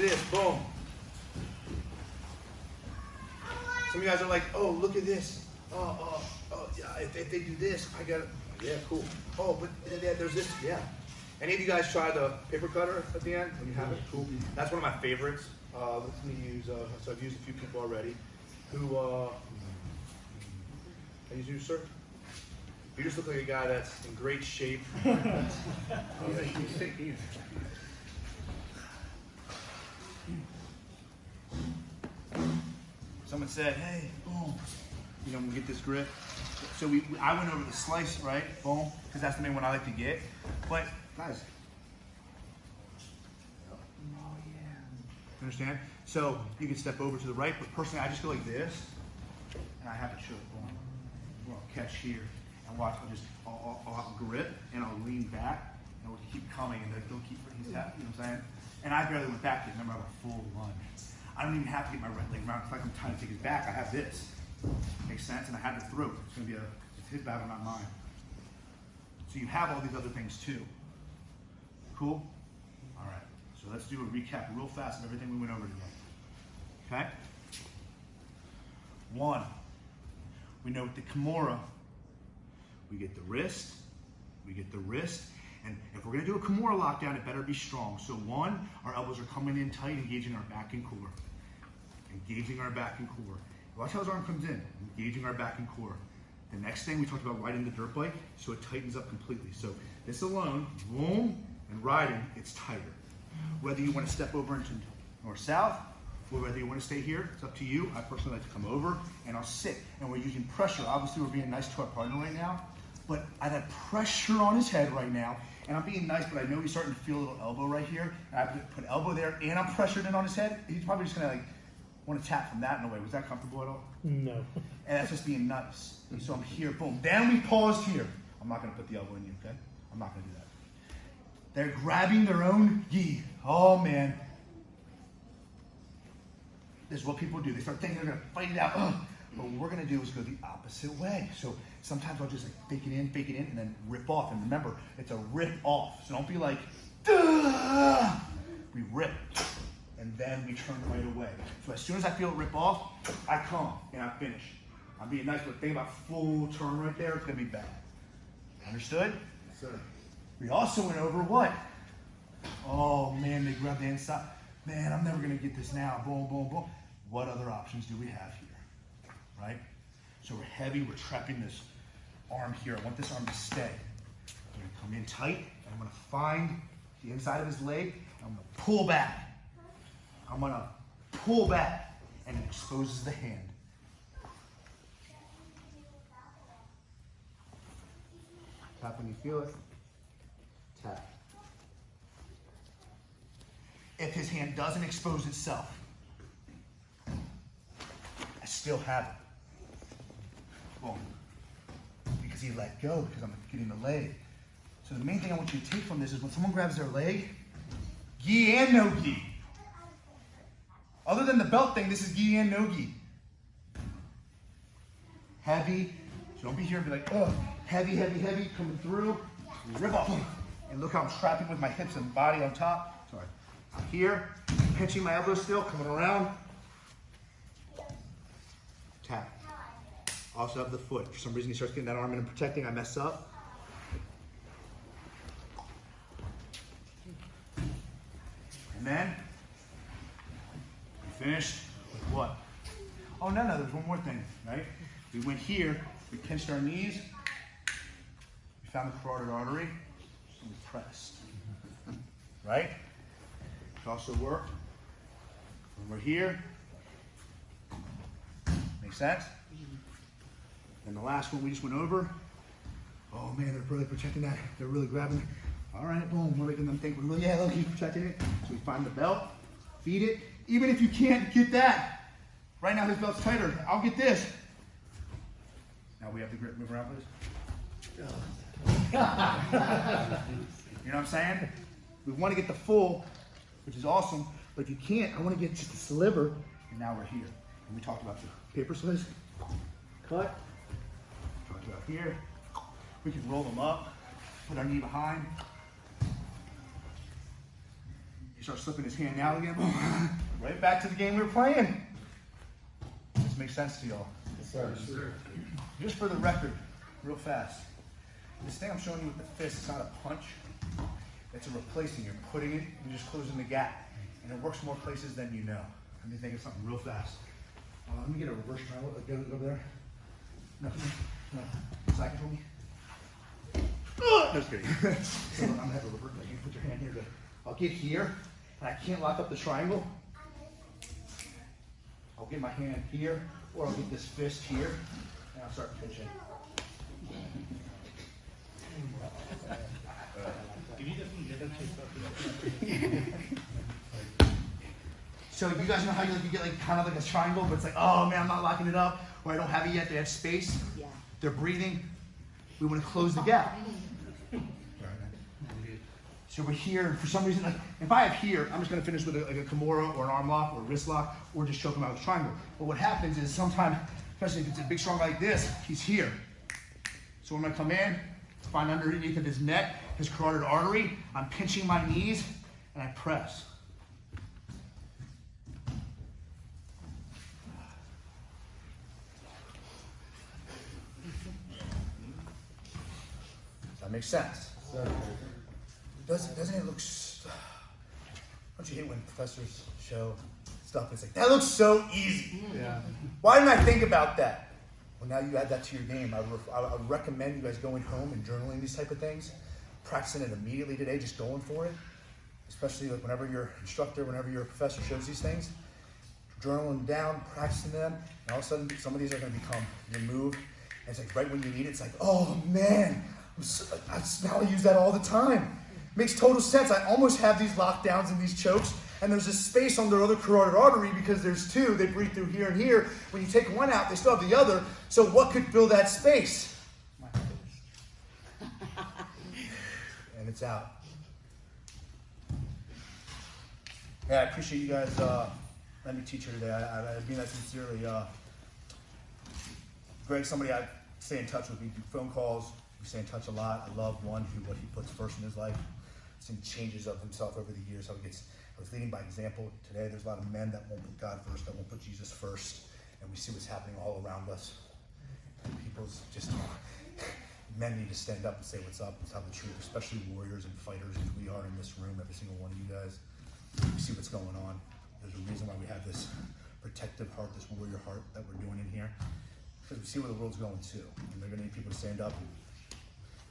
This, boom. Some of you guys are like, oh, look at this. Oh, yeah, if they do this, I got it. Yeah, cool. Oh, but yeah, there's this, yeah. Any of you guys try the paper cutter at the end when you have it? Cool. That's one of my favorites. Let me use, so I've used a few people already. Who, I use you, sir? You just look like a guy that's in great shape. Someone said, hey, boom, you know, we get this grip. So I went over the slice, right? Boom, because that's the main one I like to get. But guys, oh yeah. Understand? So you can step over to the right, but personally I just go like this, and I have it show boom. I'll catch here, and watch. I'll grip, and I'll lean back, and it'll keep coming, and they'll keep. He's happy, you know what I'm saying? And I barely went back yet. Remember, I have a full lunge. I don't even have to get my right leg around. It's like I'm trying to take his back. I have this. Makes sense? And I have the throat. It's gonna be it's his battle, not mine. So you have all these other things too. Cool? All right. So let's do a recap real fast of everything we went over today. Okay? 1. We know with the Kimura, we get the wrist, and if we're gonna do a Kimura lockdown, it better be strong. So 1, our elbows are coming in tight, engaging our back and core. Engaging our back and core. Watch how his arm comes in, engaging our back and core. The next thing we talked about riding the dirt bike, so it tightens up completely. So this alone, boom, and riding, it's tighter. Whether you want to step over into north-south, or whether you want to stay here, it's up to you. I personally like to come over and I'll sit. And we're using pressure. Obviously we're being nice to our partner right now, but I've had pressure on his head right now, and I'm being nice, but I know he's starting to feel a little elbow right here. And I have to put elbow there, and I'm pressured in on his head. He's probably just gonna want to tap from that in a way. Was that comfortable at all? No. And that's just being nice. And so I'm here, boom. Then we paused here. I'm not gonna put the elbow in you, okay? I'm not gonna do that. They're grabbing their own gi. Oh man. This is what people do. They start thinking they're gonna fight it out. Ugh. But what we're gonna do is go the opposite way. So sometimes I'll just fake it in, and then rip off. And remember, it's a rip off. So don't be like, duh! We rip, and then we turn right away. So as soon as I feel it rip off, I come and I finish. I'm being nice, but think about full turn right there, it's gonna be bad. Understood? Yes, sir. We also went over what? Oh man, they grabbed the inside. Man, I'm never gonna get this now. Boom, boom, boom. What other options do we have here? Right? So we're heavy, we're trapping this arm here. I want this arm to stay. I'm gonna come in tight, and I'm gonna find the inside of his leg, and I'm gonna pull back. I'm gonna pull back, and it exposes the hand. Tap when you feel it. Tap. If his hand doesn't expose itself, I still have it. Boom. Because he let go, because I'm getting the leg. So the main thing I want you to take from this is when someone grabs their leg, gi and no gi. Other than the belt thing, this is gi and no gi. Heavy. So don't be here and be like, oh, heavy, heavy, heavy, coming through. Rip off. And look how I'm trapping with my hips and body on top. Sorry. I'm here, pinching my elbows still, coming around. Tap. Also have the foot. For some reason he starts getting that arm in and protecting, I mess up. And then, we finished with what? Oh no, there's one more thing, right? We went here, we pinched our knees, we found the carotid artery, and we pressed. Right? It also work when we're here. Make sense? And the last one we just went over. Oh man, they're really protecting that. They're really grabbing. All right, boom, we're making them think we're really, yeah, keep protecting it. So we find the belt, feed it. Even if you can't get that, right now his belt's tighter. I'll get this. Now we have the grip. Move around, please. You know what I'm saying? We want to get the full, which is awesome, but if you can't, I want to get just a sliver, and now we're here. And we talked about the paper slice, cut, talked about here. We can roll them up, put our knee behind. He starts slipping his hand out again. Right back to the game we were playing. This makes sense to y'all. Yes, sir. Yes, sir. Just for the record, real fast. This thing I'm showing you with the fist, it's not a punch. It's a replacing. You're putting it, you're just closing the gap. And it works more places than you know. Let me think of something real fast. Let me get a reverse triangle over there. No. Side control me. No, just kidding. So I'm gonna have a reverse. You put your hand here. I'll get here, and I can't lock up the triangle. I'll get my hand here, or I'll get this fist here, and I'll start pinching. So you guys know how you get like kind of like a triangle, but it's like, oh man, I'm not locking it up, or I don't have it yet. They have space. Yeah. They're breathing. We want to close the gap. So we're here, and for some reason, like if I have here, I'm just going to finish with like a Kimura or an arm lock or a wrist lock, or just choke him out with a triangle. But what happens is sometimes, especially if it's a big strong like this, he's here. So when I come in, find underneath of his neck, his carotid artery, I'm pinching my knees, and I press. Does that make sense? Doesn't it look? Don't you hate when professors show stuff? It's like that looks so easy. Yeah. Why didn't I think about that? Well, now you add that to your game. I would recommend you guys going home and journaling these type of things, practicing it immediately today, just going for it. Especially like whenever your instructor, whenever your professor shows these things, journaling down, practicing them, and all of a sudden some of these are going to become your move. And it's like right when you need it, it's like, oh man, now I use that all the time. Makes total sense. I almost have these lockdowns and these chokes, and there's a space on their other carotid artery because there's two. They breathe through here and here. When you take one out, they still have the other. So what could fill that space? And it's out. Yeah, I appreciate you guys letting me teach her today. I mean that sincerely. Greg's somebody I stay in touch with. We do phone calls. We stay in touch a lot. I love what he puts first in his life. Seen changes of himself over the years. I was leading by example. Today there's a lot of men that won't put God first, that won't put Jesus first. And we see what's happening all around us. And people's just, men need to stand up and say what's up and tell the truth, especially warriors and fighters as we are in this room, every single one of you guys. We see what's going on. There's a reason why we have this protective heart, this warrior heart that we're doing in here. Because we see where the world's going to. And they're going to need people to stand up and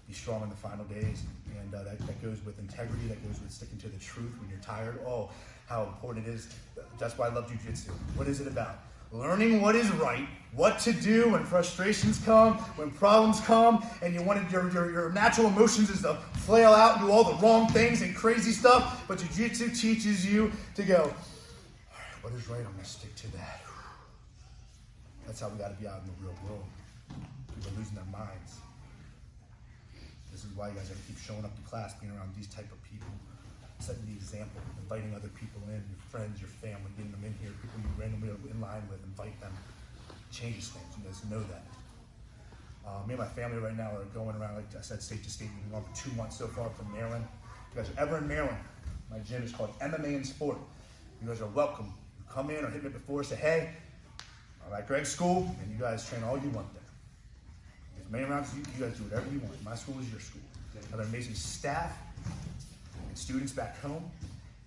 be strong in the final days, and that goes with integrity, that goes with sticking to the truth when you're tired. Oh, how important it is. That's why I love Jiu Jitsu. What is it about? Learning what is right, what to do when frustrations come, when problems come, and you wanted your natural emotions is to flail out and do all the wrong things and crazy stuff, but Jiu Jitsu teaches you to go, all right, what is right? I'm going to stick to that. That's how we got to be out in the real world. People are losing their minds. This is why you guys got to keep showing up to class, being around these type of people, setting the example, inviting other people in, your friends, your family, getting them in here, people you randomly are in line with, invite them. It changes things. You guys know that. Me and my family right now are going around, like I said, state to state. We've been going for 2 months so far from Maryland. If you guys are ever in Maryland, my gym is called MMA and Sport. You guys are welcome. You come in or hit me before, say, hey, I'm at Greg's school, and you guys train all you want there. As many rounds as you guys do whatever you want. My school is your school. I have an amazing staff and students back home.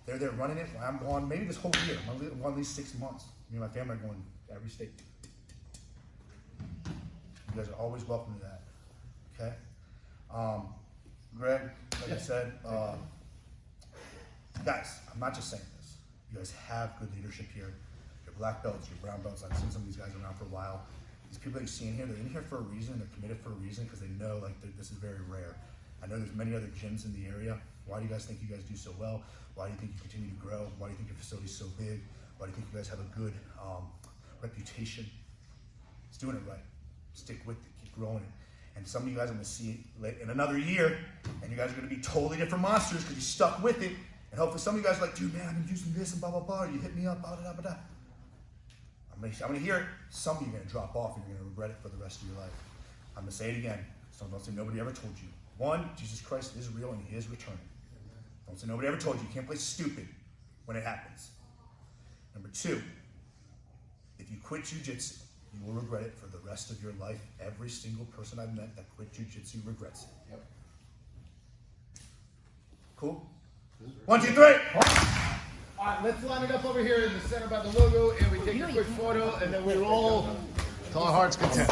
They're there running it. I'm going maybe this whole year. I'm going at least 6 months. Me and my family are going every state. You guys are always welcome to that. Okay? Greg, like I said, guys, I'm not just saying this. You guys have good leadership here. Your black belts, your brown belts. I've seen some of these guys around for a while. These people that you see in here, they're in here for a reason. They're committed for a reason because they know like this is very rare. I know there's many other gyms in the area. Why do you guys think you guys do so well? Why do you think you continue to grow? Why do you think your facility's so big? Why do you think you guys have a good reputation? It's doing it right. Stick with it. Keep growing it. And some of you guys are going to see it in another year, and you guys are going to be totally different monsters because you stuck with it. And hopefully some of you guys are like, dude, man, I've been using this and blah, blah, blah. You hit me up, blah, blah, blah, blah. I'm going to hear it. Some of you are going to drop off and you're going to regret it for the rest of your life. I'm going to say it again. So don't say nobody ever told you. One, Jesus Christ is real and he is returning. Don't say nobody ever told you. You can't play stupid. when it happens. Number 2, if you quit Jiu Jitsu, you will regret it for the rest of your life. Every single person I've met that quit Jiu Jitsu regrets it. Yep. Cool? 1, 2, 3. All right, let's line it up over here in the center by the logo, and we take a quick photo, and then we roll till our heart's content.